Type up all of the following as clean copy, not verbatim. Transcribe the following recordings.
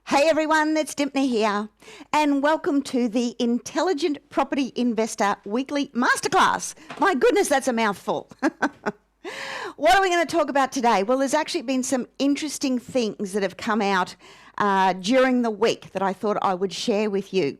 Hey everyone, it's Dymphna here, and welcome to the Intelligent Property Investor Weekly Masterclass. My goodness, that's a mouthful. What are we going to talk about today? Well, there's actually been some interesting things that have come out during the week that I thought I would share with you,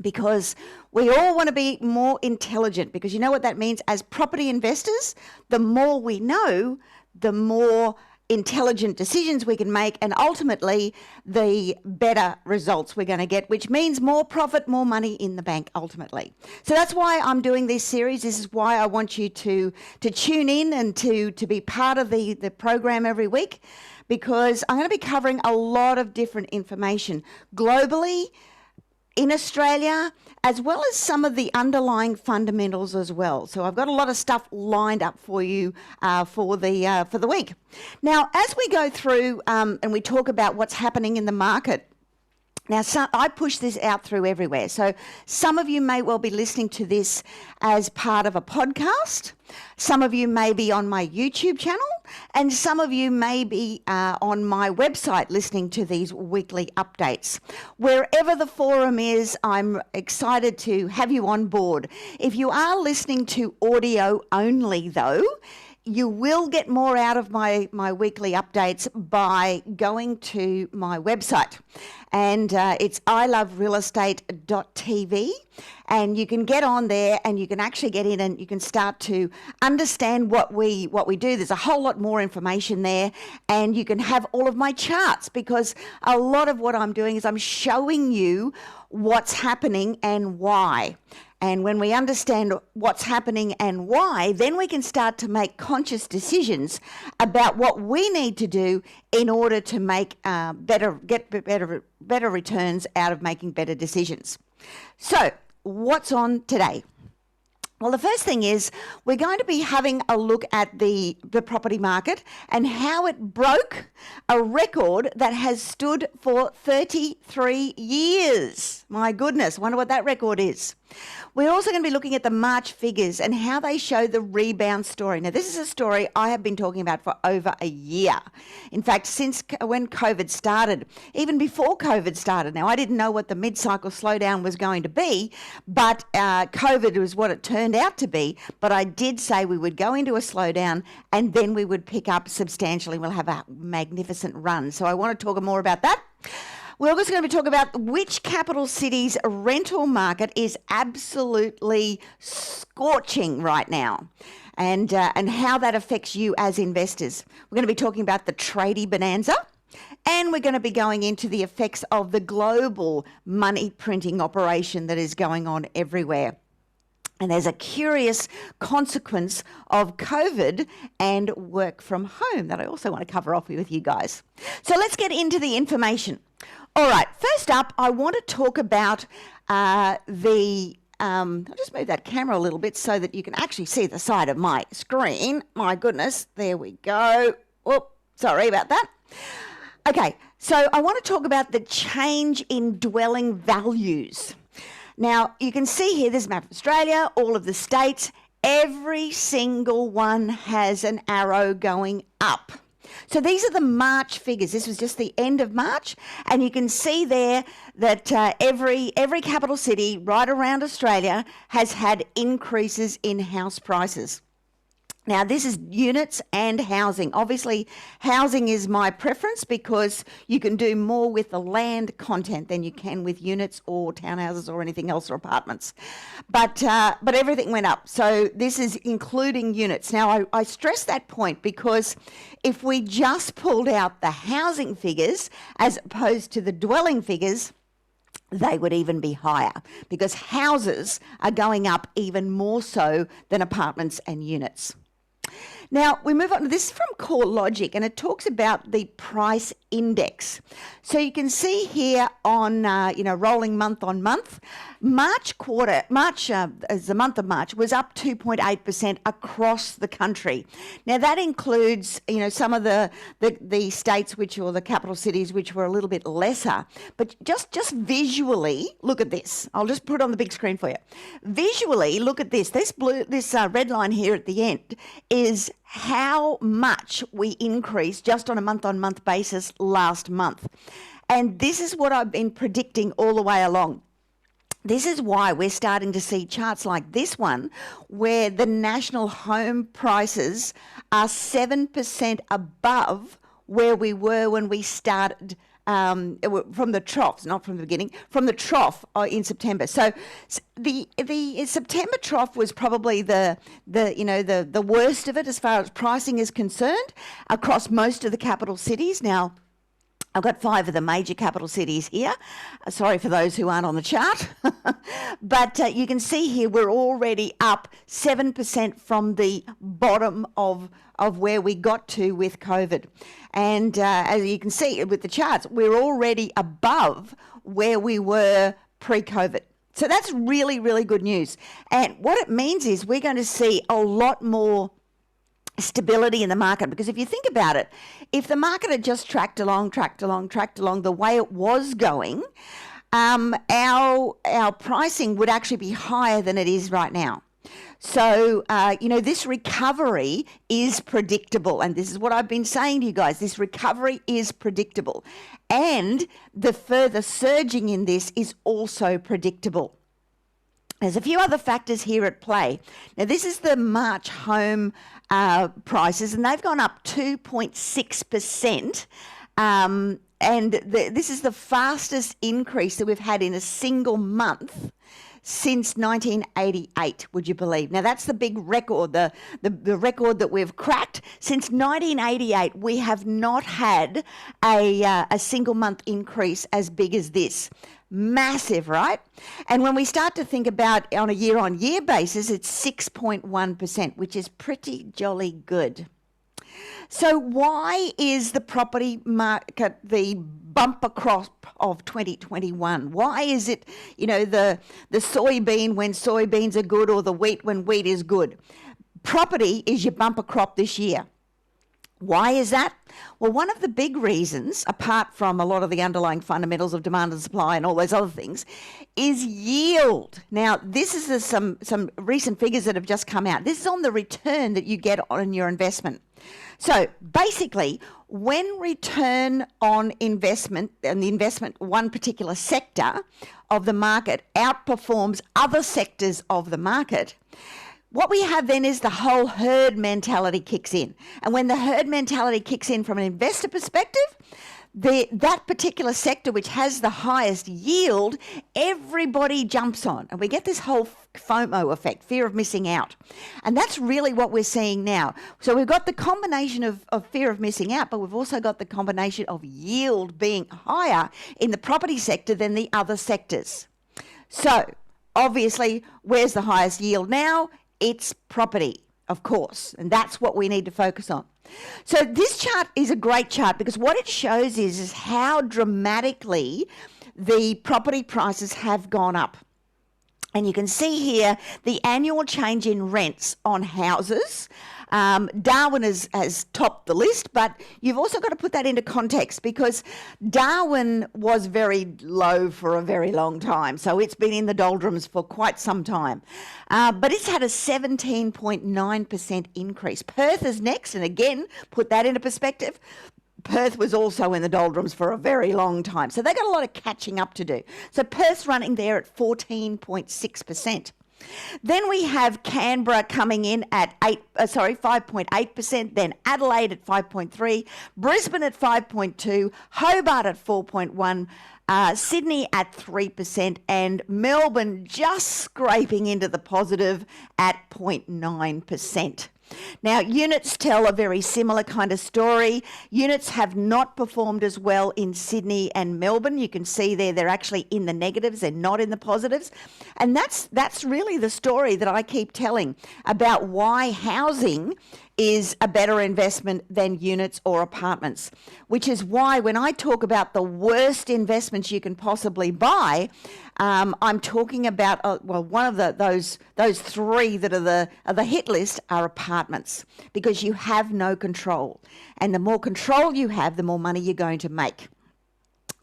because we all want to be more intelligent, because you know what that means as property investors. The more we know, the more intelligent decisions we can make, and ultimately the better results we're going to get, which means more profit, more money in the bank ultimately. So that's why I'm doing this series. This is why I want you to tune in and to be part of the program every week, because I'm going to be covering a lot of different information globally, in Australia, as well as some of the underlying fundamentals as well. So I've got a lot of stuff lined up for you for the week. Now, as we go through and we talk about what's happening in the market, now, I push this out through everywhere. So some of you may well be listening to this as part of a podcast. Some of you may be on my YouTube channel, and some of you may be on my website listening to these weekly updates. Wherever the forum is, I'm excited to have you on board. If you are listening to audio only, though, you will get more out of my weekly updates by going to my website. And it's iloverealestate.tv. And you can get on there and you can actually get in and you can start to understand what we do. There's a whole lot more information there, and you can have all of my charts, because a lot of what I'm doing is I'm showing you what's happening and why. And when we understand what's happening and why, then we can start to make conscious decisions about what we need to do in order to make better returns out of making better decisions. So, what's on today? Well, the first thing is we're going to be having a look at the property market and how it broke a record that has stood for 33 years. My goodness, wonder what that record is. We're also going to be looking at the March figures and how they show the rebound story. Now, this is a story I have been talking about for over a year. In fact, since when COVID started, even before COVID started. Now, I didn't know what the mid-cycle slowdown was going to be, but COVID was what it turned out to be. But I did say we would go into a slowdown and then we would pick up substantially. We'll have a magnificent run. So I want to talk more about that. We're also going to be talking about which capital city's rental market is absolutely scorching right now, and how that affects you as investors. We're going to be talking about the Tradie Bonanza, and we're going to be going into the effects of the global money printing operation that is going on everywhere. And there's a curious consequence of COVID and work from home that I also want to cover off with you guys. So let's get into the information. All right, first up, I want to talk about I'll just move that camera a little bit so that you can actually see the side of my screen. My goodness, there we go. Oh, sorry about that. Okay, so I want to talk about the change in dwelling values. Now, you can see here, there's a map of Australia, all of the states. Every single one has an arrow going up. So these are the March figures. This was just the end of March, and you can see there that every capital city right around Australia has had increases in house prices. Now, this is units and housing. Obviously, housing is my preference because you can do more with the land content than you can with units or townhouses or anything else or apartments. But everything went up. So this is including units. Now, I stress that point because if we just pulled out the housing figures as opposed to the dwelling figures, they would even be higher, because houses are going up even more so than apartments and units. Now, we move on to this from CoreLogic, and it talks about the price index. So you can see here on, rolling month on month, March as the month of March was up 2.8% across the country. Now that includes, some of the states or the capital cities which were a little bit lesser. But just visually, look at this. I'll just put it on the big screen for you. Visually, look at this. This red line here at the end is how much we increased just on a month-on-month basis last month. And this is what I've been predicting all the way along. This is why we're starting to see charts like this one, where the national home prices are 7% above where we were when we started from the troughs, not from the beginning, from the trough in September. So the September trough was probably the worst of it as far as pricing is concerned across most of the capital cities. Now, I've got 5 of the major capital cities here. Sorry for those who aren't on the chart. But you can see here we're already up 7% from the bottom of where we got to with COVID. And as you can see with the charts, we're already above where we were pre-COVID. So that's really, really good news. And what it means is we're going to see a lot more stability in the market, because if you think about it, if the market had just tracked along the way it was going, our pricing would actually be higher than it is right now. So, this recovery is predictable, and this is what I've been saying to you guys. This recovery is predictable, and the further surging in this is also predictable. There's a few other factors here at play. Now, this is the March home prices, and they've gone up 2.6%. This is the fastest increase that we've had in a single month since 1988, would you believe? Now, that's the big record, the record that we've cracked. Since 1988, we have not had a single month increase as big as this. Massive, right? And when we start to think about on a year-on-year basis, it's 6.1%, which is pretty jolly good. So why is the property market the bumper crop of 2021? Why is it, the soybean when soybeans are good, or the wheat when wheat is good? Property is your bumper crop this year. Why is that? Well, one of the big reasons, apart from a lot of the underlying fundamentals of demand and supply and all those other things, is yield. Now, this is some recent figures that have just come out. This is on the return that you get on your investment. So basically, when return on investment, and the investment, one particular sector of the market outperforms other sectors of the market, what we have then is the whole herd mentality kicks in. And when the herd mentality kicks in from an investor perspective, that particular sector which has the highest yield, everybody jumps on. And we get this whole FOMO effect, fear of missing out. And that's really what we're seeing now. So we've got the combination of fear of missing out, but we've also got the combination of yield being higher in the property sector than the other sectors. So obviously, where's the highest yield now? It's property, of course, and that's what we need to focus on. So this chart is a great chart because what it shows is how dramatically the property prices have gone up. And you can see here the annual change in rents on houses. Darwin has topped the list, but you've also got to put that into context because Darwin was very low for a very long time. So it's been in the doldrums for quite some time. But it's had a 17.9% increase. Perth is next, and again, put that into perspective. Perth was also in the doldrums for a very long time. So they got a lot of catching up to do. So Perth's running there at 14.6%. Then we have Canberra coming in at 5.8%, then Adelaide at 5.3%, Brisbane at 5.2%, Hobart at 4.1%, Sydney at 3%, and Melbourne just scraping into the positive at 0.9%. Now, units tell a very similar kind of story. Units have not performed as well in Sydney and Melbourne. You can see there they're actually in the negatives, they're not in the positives. And that's really the story that I keep telling about why housing is a better investment than units or apartments, which is why when I talk about the worst investments you can possibly buy, I'm talking about, one of those three that are the hit list are apartments, because you have no control. And the more control you have, the more money you're going to make.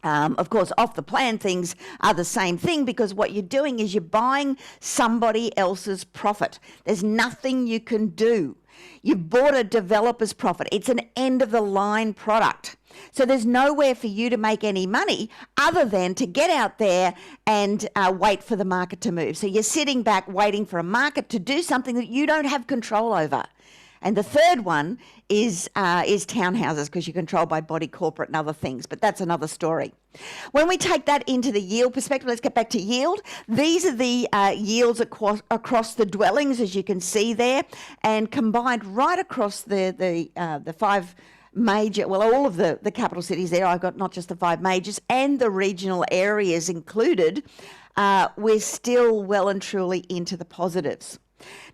Of course, off the plan things are the same thing, because what you're doing is you're buying somebody else's profit. There's nothing you can do. You've bought a developer's profit. It's an end-of-the-line product. So there's nowhere for you to make any money other than to get out there and wait for the market to move. So you're sitting back waiting for a market to do something that you don't have control over. And the third one is townhouses, because you're controlled by body corporate and other things, but that's another story. When we take that into the yield perspective, let's get back to yield. These are the yields across the dwellings, as you can see there, and combined right across the five major, well, all of the capital cities there. I've got not just the five majors and the regional areas included. We're still well and truly into the positives.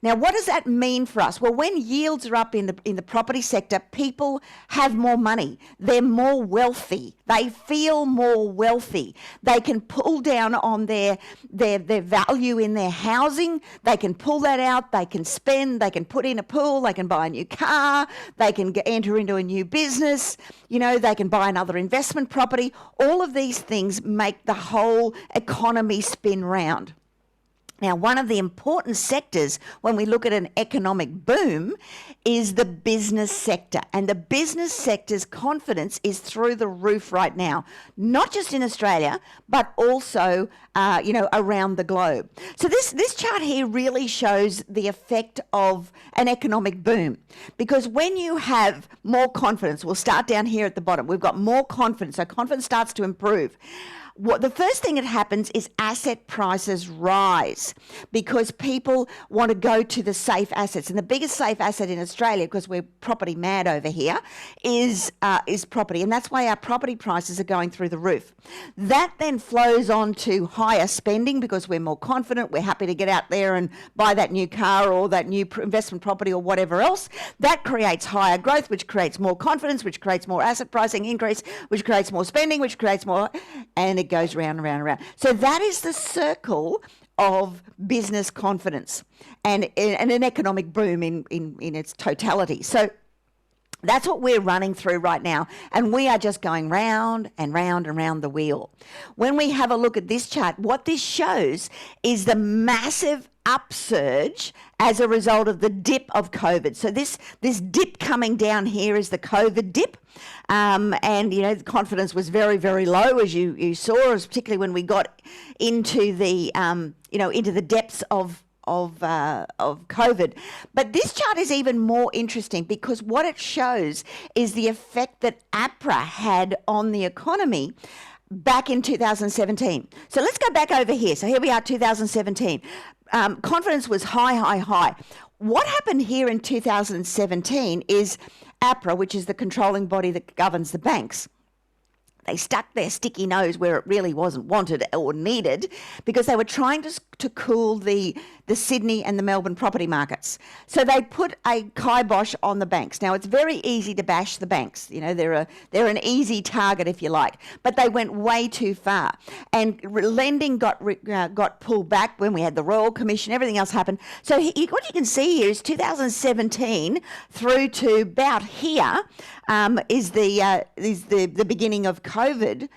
Now, what does that mean for us? Well, when yields are up in the property sector, people have more money. They're more wealthy. They feel more wealthy. They can pull down on their value in their housing. They can pull that out. They can spend. They can put in a pool. They can buy a new car. They can enter into a new business. They can buy another investment property. All of these things make the whole economy spin round. Now, one of the important sectors when we look at an economic boom is the business sector. And the business sector's confidence is through the roof right now, not just in Australia, but also, around the globe. So this chart here really shows the effect of an economic boom. Because when you have more confidence, we'll start down here at the bottom, we've got more confidence, so confidence starts to improve. The first thing that happens is asset prices rise because people want to go to the safe assets. And the biggest safe asset in Australia, because we're property mad over here, is property. And that's why our property prices are going through the roof. That then flows on to higher spending because we're more confident. We're happy to get out there and buy that new car or that new investment property or whatever else. That creates higher growth, which creates more confidence, which creates more asset pricing increase, which creates more spending, which creates more... and it goes round and round and round. So that is the circle of business confidence and an economic boom in its totality. So that's what we're running through right now, and we are just going round and round and round the wheel. When we have a look at this chart, what this shows is the massive upsurge as a result of the dip of COVID. So this dip coming down here is the COVID dip, and the confidence was very, very low, as you saw, particularly when we got into the into the depths of COVID. But this chart is even more interesting because what it shows is the effect that APRA had on the economy back in 2017. So let's go back over here. So here we are, 2017. Confidence was high. What happened here in 2017 is APRA, which is the controlling body that governs the banks, they stuck their sticky nose where it really wasn't wanted or needed because they were trying to cool the Sydney and the Melbourne property markets. So they put a kibosh on the banks. Now, it's very easy to bash the banks. They're an easy target, if you like. But they went way too far. And lending got pulled back when we had the Royal Commission. Everything else happened. So what you can see here is 2017 through to about here is the beginning of COVID.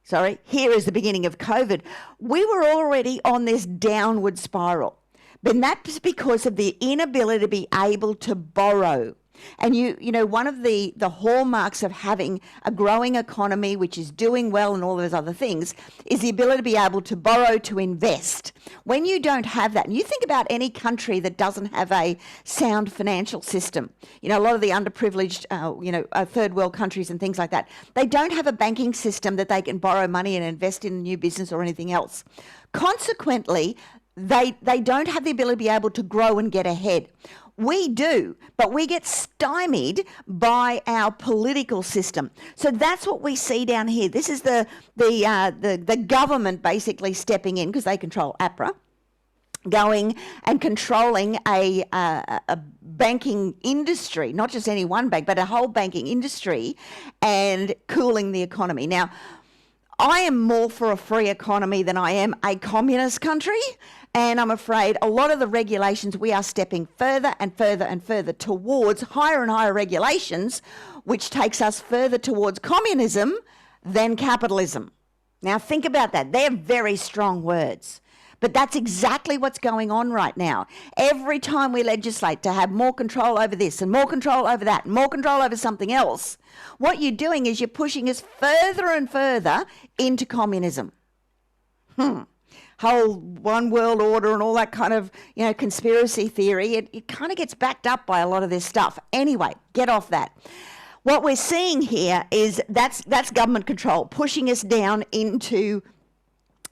Sorry, here is the beginning of COVID. We were already on this downward spiral, but that's because of the inability to be able to borrow. And one of the hallmarks of having a growing economy, which is doing well and all those other things, is the ability to be able to borrow, to invest. When you don't have that, and you think about any country that doesn't have a sound financial system, a lot of the underprivileged, third world countries and things like that, they don't have a banking system that they can borrow money and invest in a new business or anything else. Consequently, they don't have the ability to be able to grow and get ahead. We do, but we get stymied by our political system. So that's what we see down here. This is the government basically stepping in because they control APRA, going and controlling a banking industry, not just any one bank, but a whole banking industry, and cooling the economy. Now, I am more for a free economy than I am a communist country. And I'm afraid a lot of the regulations, we are stepping further and further and further towards higher and higher regulations, which takes us further towards communism than capitalism. Now think about that. They're very strong words. But that's exactly what's going on right now. Every time we legislate to have more control over this and more control over that and more control over something else, what you're doing is you're pushing us further and further into communism. Whole one world order and all that kind of, conspiracy theory, it kind of gets backed up by a lot of this stuff. Anyway, get off that. What we're seeing here is that's government control pushing us down into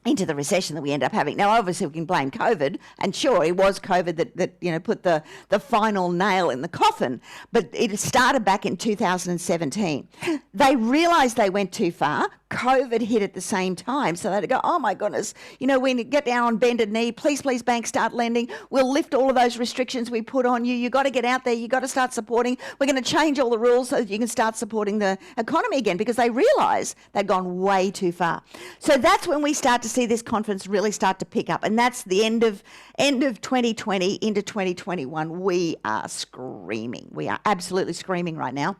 the recession that we end up having. Now, obviously, we can blame COVID, and sure, it was COVID that put the final nail in the coffin, but it started back in 2017. They realised they went too far. COVID hit at the same time, so they'd go, oh my goodness, we get down on bended knee, please, banks, start lending. We'll lift all of those restrictions we put on you. You've got to get out there. You've got to start supporting. We're going to change all the rules so that you can start supporting the economy again, because they realise they've gone way too far. So that's when we start to see this confidence really start to pick up, and that's the end of 2020 into 2021. We are screaming. We are absolutely screaming right now.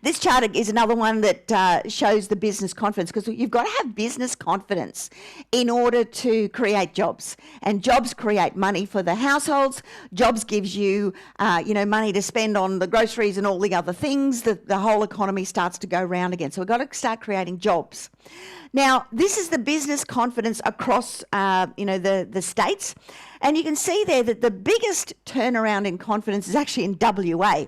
This chart is another one that shows the business confidence, because you've got to have business confidence in order to create jobs, and jobs create money for the households. Jobs gives you, money to spend on the groceries and all the other things. The whole economy starts to go round again. So we've got to start creating jobs. Now, this is the business confidence across, the states, and you can see there that the biggest turnaround in confidence is actually in WA.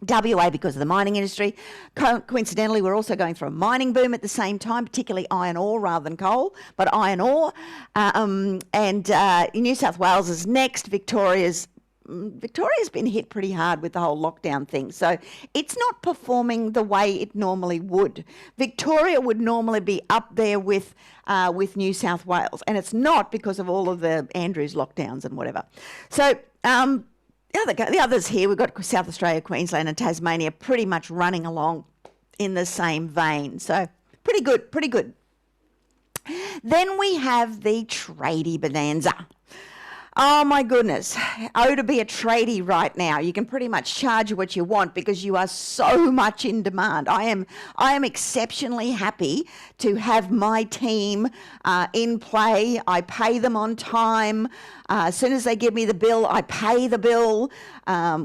WA because of the mining industry. Coincidentally, we're also going through a mining boom at the same time, particularly iron ore rather than coal, but iron ore. New South Wales is next. Victoria's been hit pretty hard with the whole lockdown thing, so it's not performing the way it normally would. Victoria would normally be up there with New South Wales, and it's not because of all of the Andrews lockdowns and whatever. So the others here, we've got South Australia, Queensland and Tasmania pretty much running along in the same vein. So pretty good. Then we have the Tradie Bonanza. Oh my goodness. Oh, to be a tradie right now. You can pretty much charge what you want because you are so much in demand. I am exceptionally happy to have my team in play. I pay them on time. As soon as they give me the bill, I pay the bill,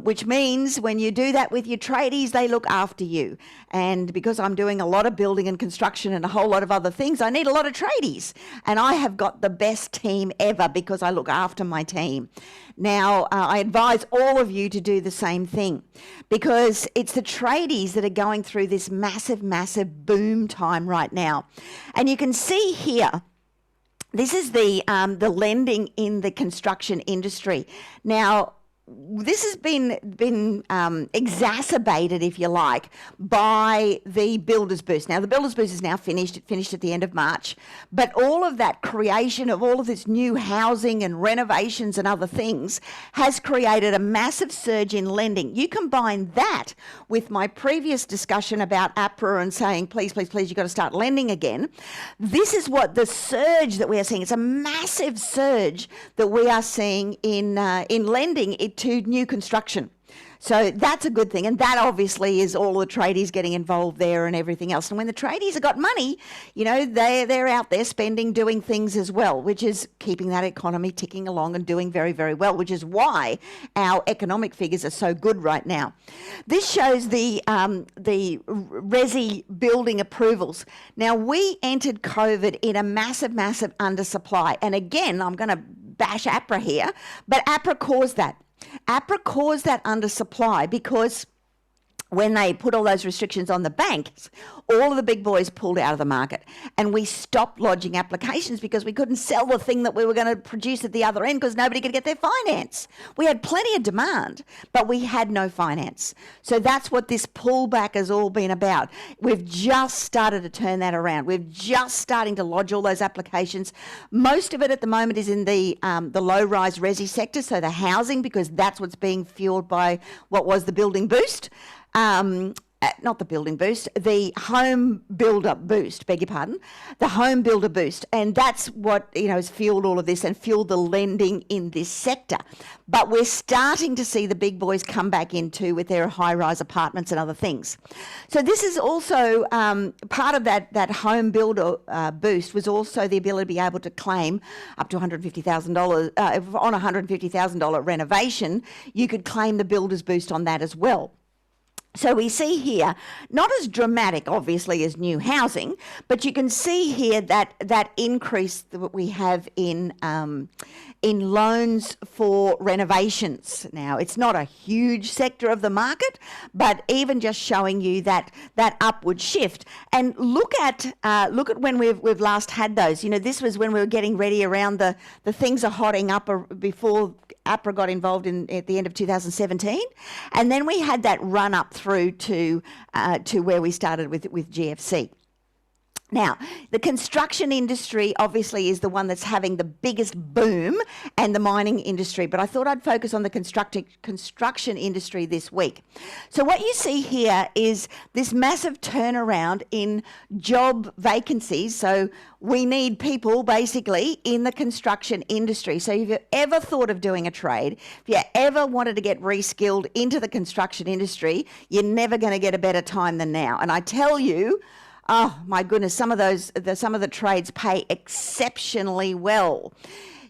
which means when you do that with your tradies, they look after you. And because I'm doing a lot of building and construction and a whole lot of other things, I need a lot of tradies. And I have got the best team ever because I look after my team. Now, I advise all of you to do the same thing, because it's the tradies that are going through this massive, massive boom time right now. And you can see here, this is the lending in the construction industry. Now, this has been exacerbated, if you like, by the Builders Boost. Now, the Builders Boost is now finished. It finished at the end of March. But all of that creation of all of this new housing and renovations and other things has created a massive surge in lending. You combine that with my previous discussion about APRA and saying, please, you've got to start lending again. This is what the surge that we are seeing. It's a massive surge that we are seeing in lending to new construction. So that's a good thing, and that obviously is all the tradies getting involved there and everything else. And when the tradies have got money, they're out there spending, doing things as well, which is keeping that economy ticking along and doing very, very well, which is why our economic figures are so good right now. This shows the resi building approvals. Now, we entered COVID in a massive, massive undersupply, and again, I'm going to bash APRA here, but APRA caused that. APRA caused that undersupply because when they put all those restrictions on the banks, all of the big boys pulled out of the market, and we stopped lodging applications because we couldn't sell the thing that we were going to produce at the other end because nobody could get their finance. We had plenty of demand, but we had no finance. So that's what this pullback has all been about. We've just started to turn that around. We're just starting to lodge all those applications. Most of it at the moment is in the low-rise resi sector, so the housing, because that's what's being fueled by what was the building boost. not the building boost, the home builder boost, beg your pardon, the home builder boost. And that's what, has fueled all of this and fueled the lending in this sector. But we're starting to see the big boys come back into with their high-rise apartments and other things. So this is also part of that home builder boost was also the ability to be able to claim up to $150,000 on a $150,000 renovation. You could claim the builder's boost on that as well. So we see here, not as dramatic, obviously, as new housing, but you can see here that increase that we have in loans for renovations. Now, it's not a huge sector of the market, but even just showing you that upward shift. And look at when we've last had those. This was when we were getting ready around the things are hotting up before APRA got involved at the end of 2017, and then we had that run up through to where we started with GFC. Now, the construction industry obviously is the one that's having the biggest boom, and the mining industry, but I thought I'd focus on the construction industry this week. So what you see here is this massive turnaround in job vacancies. So we need people basically in the construction industry. So if you've ever thought of doing a trade, if you ever wanted to get reskilled into the construction industry, you're never going to get a better time than now. And I tell you, oh my goodness, some of the trades pay exceptionally well.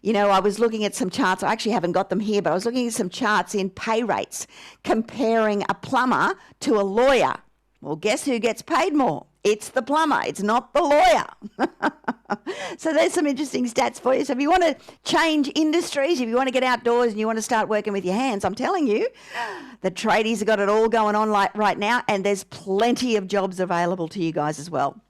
I was looking at some charts. I actually haven't got them here, but I was looking at some charts in pay rates comparing a plumber to a lawyer. Well, guess who gets paid more? It's the plumber. It's not the lawyer. So there's some interesting stats for you. So if you want to change industries, if you want to get outdoors and you want to start working with your hands, I'm telling you, the tradies have got it all going on right now, and there's plenty of jobs available to you guys as well.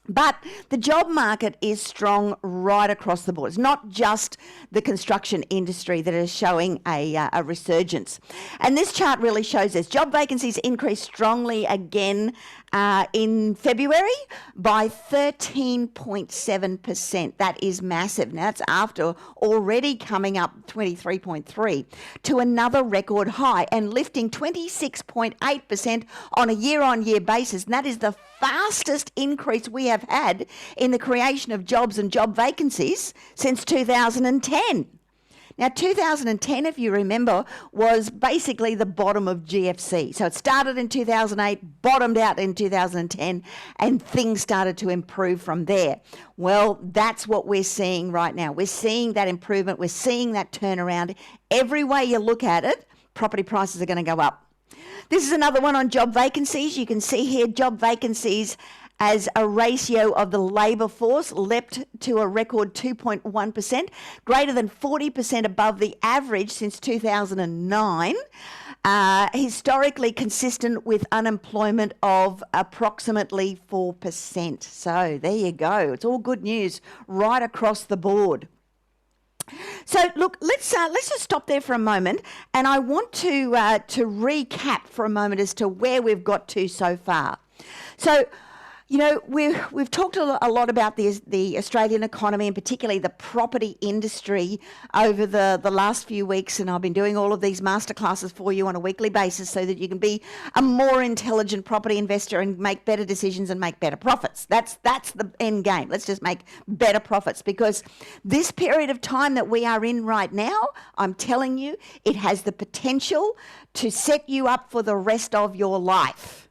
But the job market is strong right across the board. It's not just the construction industry that is showing a resurgence. And this chart really shows this. Job vacancies increased strongly again in February by 13.7%. That is massive. Now, that's after already coming up 23.3 to another record high and lifting 26.8% on a year-on-year basis. And that is the fastest increase we have had in the creation of jobs and job vacancies since 2010. Now, 2010, if you remember, was basically the bottom of GFC. So it started in 2008, bottomed out in 2010, and things started to improve from there. Well, that's what we're seeing right now. We're seeing that improvement. We're seeing that turnaround. Every way you look at it, property prices are going to go up. This is another one on job vacancies. You can see here job vacancies as a ratio of the labour force leapt to a record 2.1%, greater than 40% above the average since 2009, historically consistent with unemployment of approximately 4%. So there you go. It's all good news right across the board. So look, let's just stop there for a moment, and I want to recap for a moment as to where we've got to so far. So, we've talked a lot about the Australian economy and particularly the property industry over the last few weeks, and I've been doing all of these masterclasses for you on a weekly basis so that you can be a more intelligent property investor and make better decisions and make better profits. That's the end game. Let's just make better profits, because this period of time that we are in right now, I'm telling you, it has the potential to set you up for the rest of your life.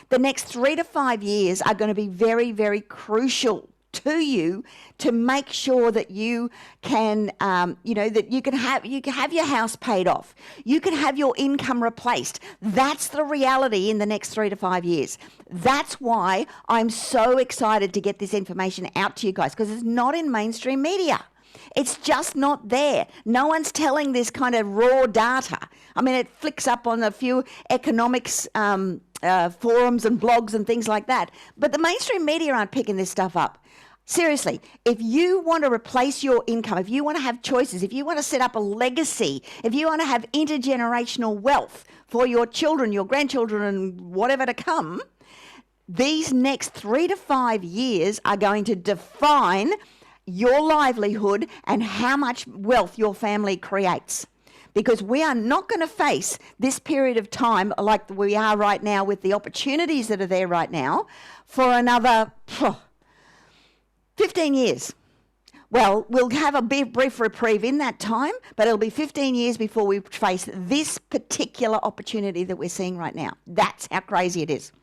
The next 3 to 5 years are going to be very, very crucial to you to make sure that you can, that you can have your house paid off. You can have your income replaced. That's the reality in the next 3 to 5 years. That's why I'm so excited to get this information out to you guys, because it's not in mainstream media. It's just not there. No one's telling this kind of raw data. I mean, it flicks up on a few economics forums and blogs and things like that. But the mainstream media aren't picking this stuff up. Seriously, if you want to replace your income, if you want to have choices, if you want to set up a legacy, if you want to have intergenerational wealth for your children, your grandchildren, and whatever to come, these next 3 to 5 years are going to define your livelihood and how much wealth your family creates. because we are not going to face this period of time like we are right now with the opportunities that are there right now for another 15 years. Well, we'll have a brief reprieve in that time, but it'll be 15 years before we face this particular opportunity that we're seeing right now. That's how crazy it is.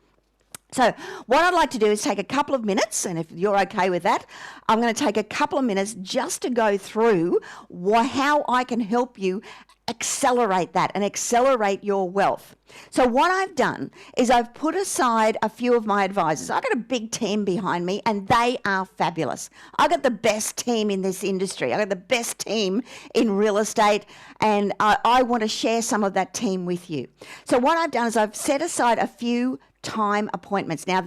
So what I'd like to do is take a couple of minutes, and if you're okay with that, I'm going to take a couple of minutes just to go through how I can help you accelerate that and accelerate your wealth. So what I've done is I've put aside a few of my advisors. I've got a big team behind me, and they are fabulous. I've got the best team in this industry. I've got the best team in real estate, and I want to share some of that team with you. So what I've done is I've set aside a few time appointments. Now,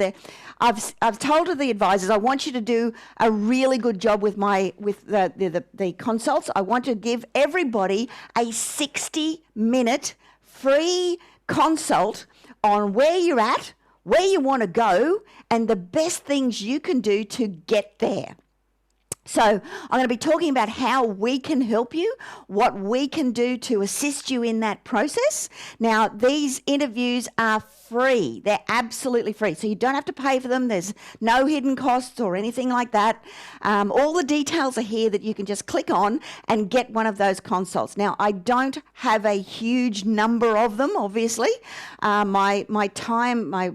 I've told the advisors I want you to do a really good job with the consults. I want to give everybody a 60-minute free consult on where you're at, where you want to go, and the best things you can do to get there. So I'm going to be talking about how we can help you, what we can do to assist you in that process. Now, these interviews are free. They're absolutely free. So you don't have to pay for them. There's no hidden costs or anything like that. All the details are here that you can just click on and get one of those consults. Now, I don't have a huge number of them, obviously. My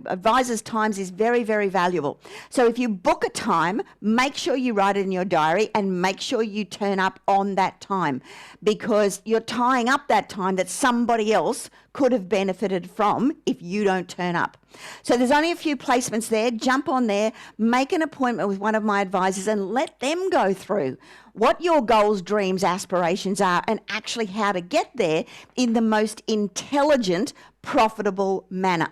advisor's times is very, very valuable. So if you book a time, make sure you write it in your diary and make sure you turn up on that time, because you're tying up that time that somebody else could have benefited from if you don't turn up. So there's only a few placements there. Jump on there, make an appointment with one of my advisors and let them go through what your goals, dreams, aspirations are, and actually how to get there in the most intelligent, profitable manner.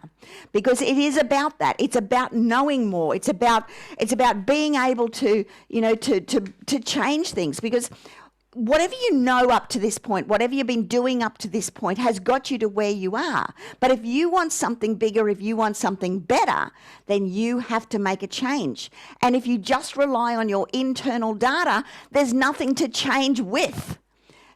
Because it is about that. It's about knowing more. It's about being able to, to change things, because whatever you know up to this point, whatever you've been doing up to this point has got you to where you are. But if you want something bigger, if you want something better, then you have to make a change. And if you just rely on your internal data, there's nothing to change with.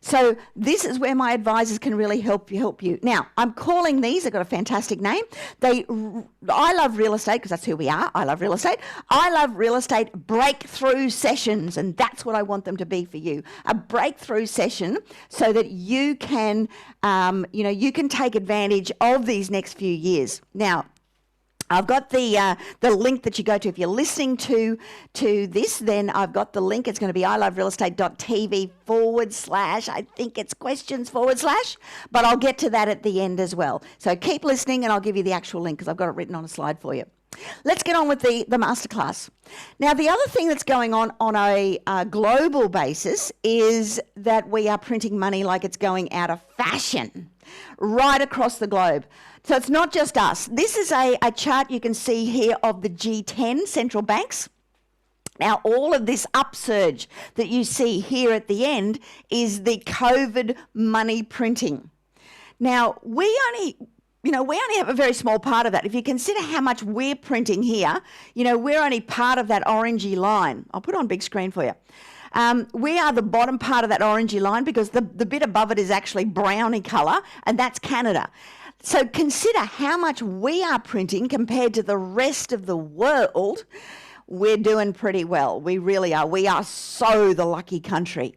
So this is where my advisors can really help you. Now, I'm calling these, they've got a fantastic name. I Love Real Estate, because that's who we are. I love real estate. I love real estate breakthrough sessions, and that's what I want them to be for you. A breakthrough session so that you can, you can take advantage of these next few years. Now, I've got the link that you go to. If you're listening to this, then I've got the link. It's going to be iloverealestate.tv / I think it's questions / but I'll get to that at the end as well. So keep listening and I'll give you the actual link because I've got it written on a slide for you. Let's get on with the masterclass. Now, the other thing that's going on a global basis is that we are printing money like it's going out of fashion right across the globe. So it's not just us. This is a chart you can see here of the G10 central banks. Now, all of this upsurge that you see here at the end is the COVID money printing. Now, we only have a very small part of that. If you consider how much we're printing here, we're only part of that orangey line. I'll put it on big screen for you. We are the bottom part of that orangey line because the bit above it is actually browny colour, and that's Canada. So consider how much we are printing compared to the rest of the world. We're doing pretty well. We really are. We are so the lucky country.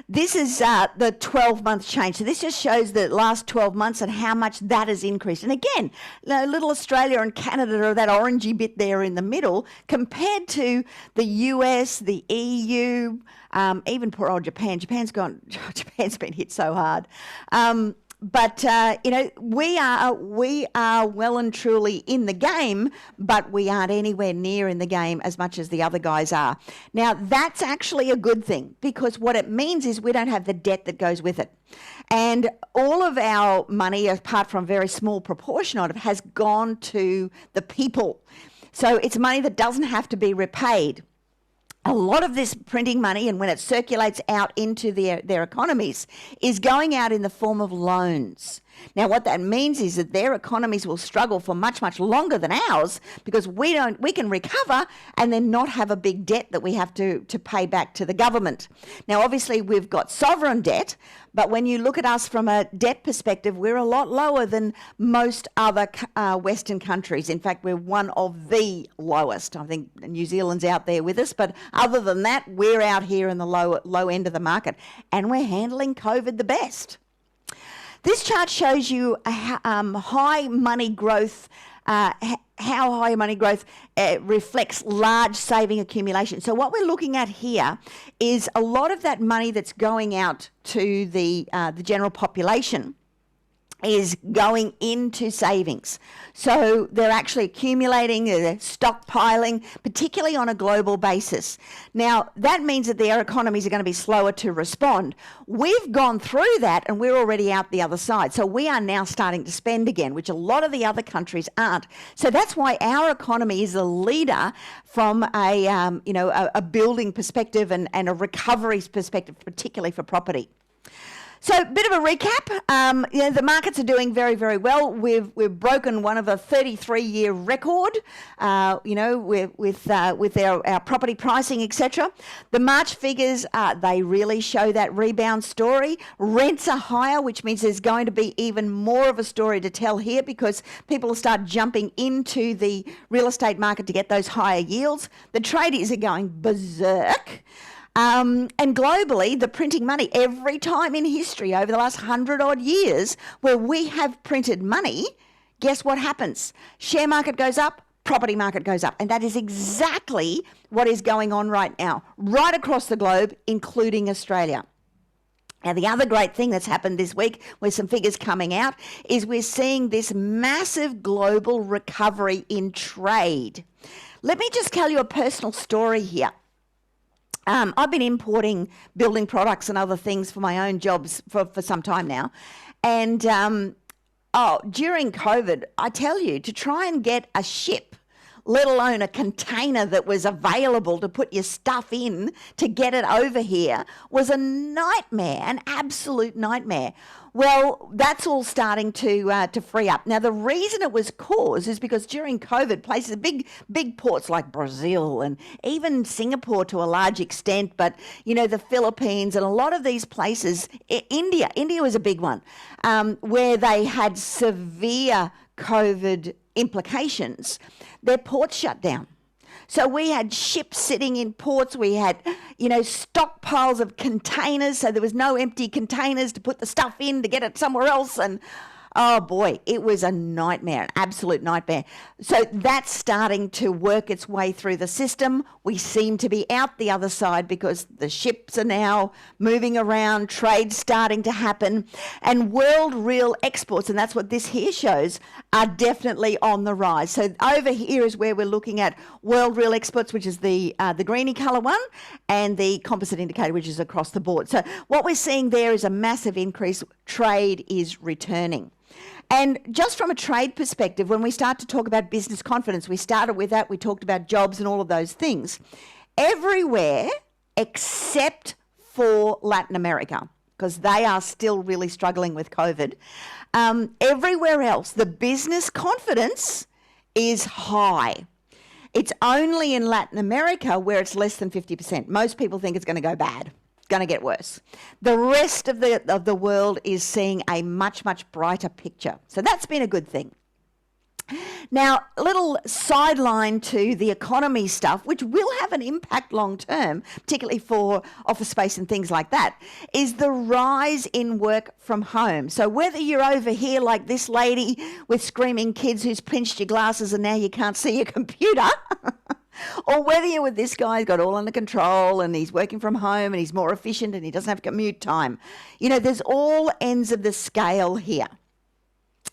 This is the 12-month change. So this just shows the last 12 months and how much that has increased. And again, little Australia and Canada are that orangey bit there in the middle compared to the US, the EU, even poor old Japan. Japan's been hit so hard. But we are well and truly in the game, but we aren't anywhere near in the game as much as the other guys are. Now, that's actually a good thing because what it means is we don't have the debt that goes with it. And all of our money, apart from a very small proportion of it, has gone to the people. So it's money that doesn't have to be repaid. A lot of this printing money, and when it circulates out into their economies, is going out in the form of loans. Now, what that means is that their economies will struggle for much, much longer than ours because we can recover and then not have a big debt that we have to pay back to the government. Now, obviously, we've got sovereign debt, but when you look at us from a debt perspective, we're a lot lower than most other Western countries. In fact, we're one of the lowest. I think New Zealand's out there with us, but other than that, we're out here in the low end of the market, and we're handling COVID the best. This chart shows you high money growth, how high money growth reflects large saving accumulation. So what we're looking at here is a lot of that money that's going out to the general population is going into savings. So they're actually accumulating, they're stockpiling, particularly on a global basis. Now, that means that their economies are going to be slower to respond. We've gone through that and we're already out the other side. So we are now starting to spend again, which a lot of the other countries aren't. So that's why our economy is a leader from a building perspective and a recovery perspective, particularly for property. So, a bit of a recap. The markets are doing very, very well. We've broken one of a 33-year record. With our property pricing, etc. The March figures they really show that rebound story. Rents are higher, which means there's going to be even more of a story to tell here because people will start jumping into the real estate market to get those higher yields. The tradies are going berserk. And globally, the printing money, every time in history over the last 100-odd years where we have printed money, guess what happens? Share market goes up, property market goes up. And that is exactly what is going on right now, right across the globe, including Australia. Now, the other great thing that's happened this week with some figures coming out is we're seeing this massive global recovery in trade. Let me just tell you a personal story here. I've been importing building products and other things for my own jobs for some time now. And during COVID, I tell you, to try and get a ship, let alone a container that was available to put your stuff in to get it over here, was a nightmare, an absolute nightmare. Well, that's all starting to free up. Now, the reason it was caused is because during COVID, places, big ports like Brazil and even Singapore to a large extent, but, the Philippines and a lot of these places, India was a big one, where they had severe COVID implications. Their ports shut down. So we had ships sitting in ports. We had, stockpiles of containers. So there was no empty containers to put the stuff in to get it somewhere else. And oh boy, it was a nightmare, an absolute nightmare. So that's starting to work its way through the system. We seem to be out the other side because the ships are now moving around, trade's starting to happen, and world real exports, and that's what this here shows, are definitely on the rise. So over here is where we're looking at world real exports, which is the greeny colour one, and the composite indicator, which is across the board. So what we're seeing there is a massive increase. Trade is returning. And just from a trade perspective, when we start to talk about business confidence, we started with that, we talked about jobs and all of those things. Everywhere except for Latin America, because they are still really struggling with COVID. Everywhere else, the business confidence is high. It's only in Latin America where it's less than 50%. Most people think it's going to go bad. Going to get worse. The rest of the world is seeing a much, much brighter picture. So that's been a good thing. Now, a little sideline to the economy stuff, which will have an impact long term, particularly for office space and things like that, is the rise in work from home. So whether you're over here like this lady with screaming kids who's pinched your glasses and now you can't see your computer, or whether you're with this guy who's got all under control and he's working from home and he's more efficient and he doesn't have commute time. There's all ends of the scale here.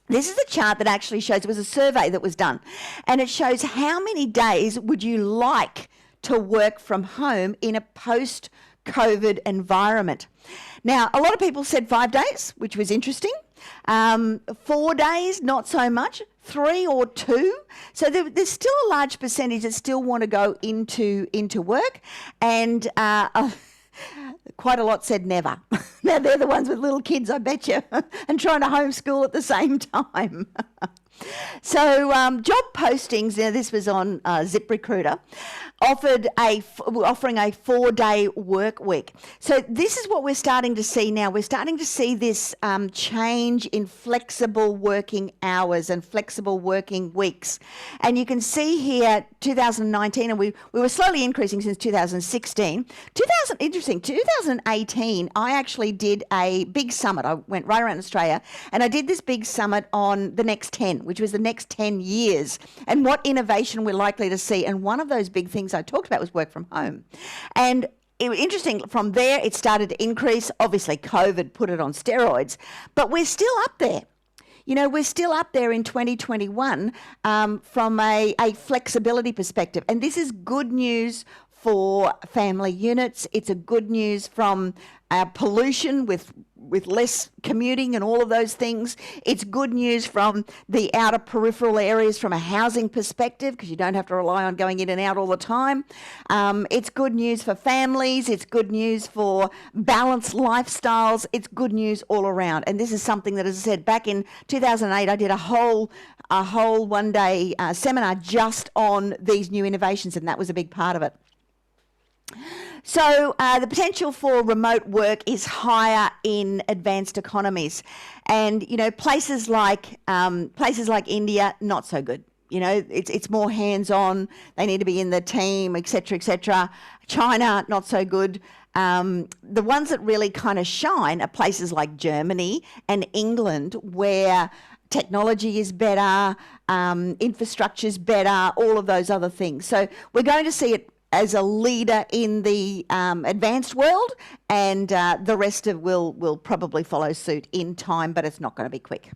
This is a chart that actually shows, it was a survey that was done, and it shows how many days would you like to work from home in a post-COVID environment. Now, a lot of people said 5 days, which was interesting. 4 days, not so much. 3 or 2. So there's still a large percentage that still want to go into work. And Quite a lot said never. Now, they're the ones with little kids, I bet you, and trying to homeschool at the same time. So job postings, now this was on ZipRecruiter, offering a 4-day work week. So this is what we're starting to see now. We're starting to see this change in flexible working hours and flexible working weeks. And you can see here 2019, and we were slowly increasing since 2016. 2018, I actually did a big summit. I went right around Australia, and I did this big summit on the next 10, which was the next 10 years, and what innovation we're likely to see. And one of those big things I talked about was work from home. And it was interesting, from there it started to increase. Obviously COVID put it on steroids, but we're still up there. You know, we're still up there in 2021 from a flexibility perspective. And this is good news for family units. It's a good news from pollution with less commuting and all of those things. It's good news from the outer peripheral areas from a housing perspective, because you don't have to rely on going in and out all the time. It's good news for families. It's good news for balanced lifestyles. It's good news all around. And this is something that, as I said, back in 2008, I did a whole one-day seminar just on these new innovations, and that was a big part of it. So the potential for remote work is higher in advanced economies, and you know, places like India, not so good. You know, it's more hands-on. They need to be in the team, etc., etc. China, not so good. The ones that really kind of shine are places like Germany and England, where technology is better, infrastructure is better, all of those other things. So we're going to see it as a leader in the advanced world, and the rest of will probably follow suit in time, but it's not going to be quick.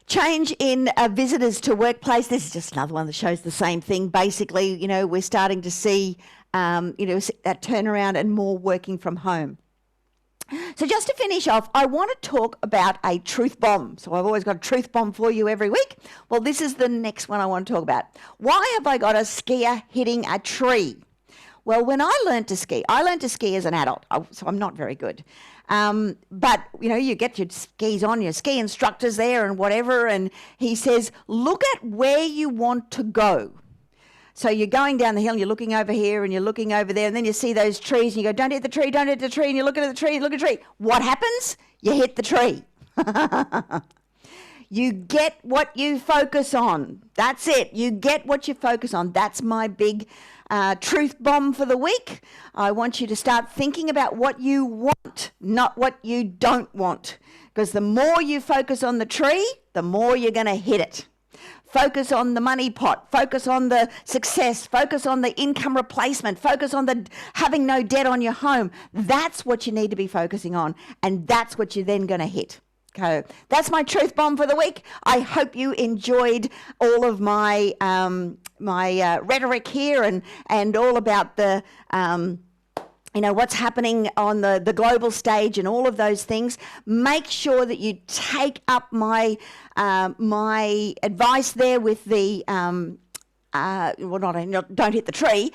Change in visitors to workplace. This is just another one that shows the same thing. Basically, you know, we're starting to see, that turnaround and more working from home. So just to finish off, I want to talk about a truth bomb. So I've always got a truth bomb for you every week. Well, this is the next one I want to talk about. Why have I got a skier hitting a tree? Well, when I learned to ski as an adult, so I'm not very good. But, you know, you get your skis on, your ski instructor's there and whatever, and he says, look at where you want to go. So you're going down the hill and you're looking over here and you're looking over there, and then you see those trees and you go, don't hit the tree, don't hit the tree, and you're looking at the tree, look at the tree. What happens? You hit the tree. You get what you focus on. That's it. You get what you focus on. That's my big truth bomb for the week. I want you to start thinking about what you want, not what you don't want. Because the more you focus on the tree, the more you're going to hit it. Focus on the money pot, focus on the success, focus on the income replacement, focus on the having no debt on your home. That's what you need to be focusing on, and that's what you're then going to hit. Okay, that's my truth bomb for the week. I hope you enjoyed all of my rhetoric here and all about the what's happening on the global stage and all of those things. Make sure that you take up my my advice there with the don't hit the tree,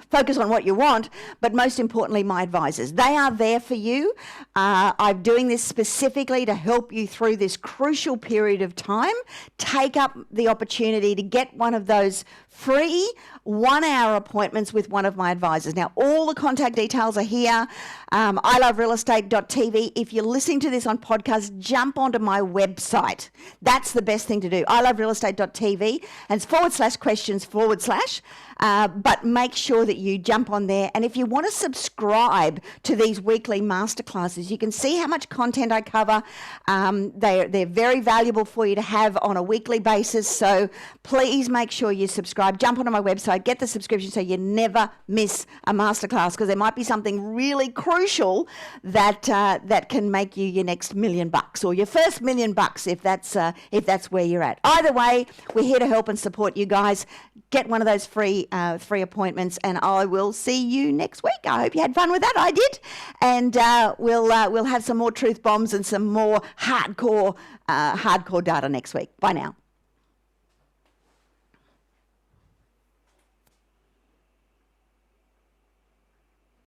focus on what you want, but most importantly, my advisors. They are there for you. I'm doing this specifically to help you through this crucial period of time. Take up the opportunity to get one of those free 1-hour appointments with one of my advisors. Now, all the contact details are here. iloverealestate.tv. If you're listening to this on podcast, jump onto my website. That's the best thing to do. iloverealestate.tv, and it's /questions/. But make sure that you jump on there. And if you want to subscribe to these weekly masterclasses, you can see how much content I cover. They're very valuable for you to have on a weekly basis. So please make sure you subscribe. Jump onto my website, get the subscription so you never miss a masterclass, because there might be something really crucial that can make you your next $1 million or your first $1 million if that's where you're at. Either way, we're here to help and support you guys. Get one of those free appointments, and I will see you next week. I hope you had fun with that. I did, and we'll have some more truth bombs and some more hardcore data next week. Bye now.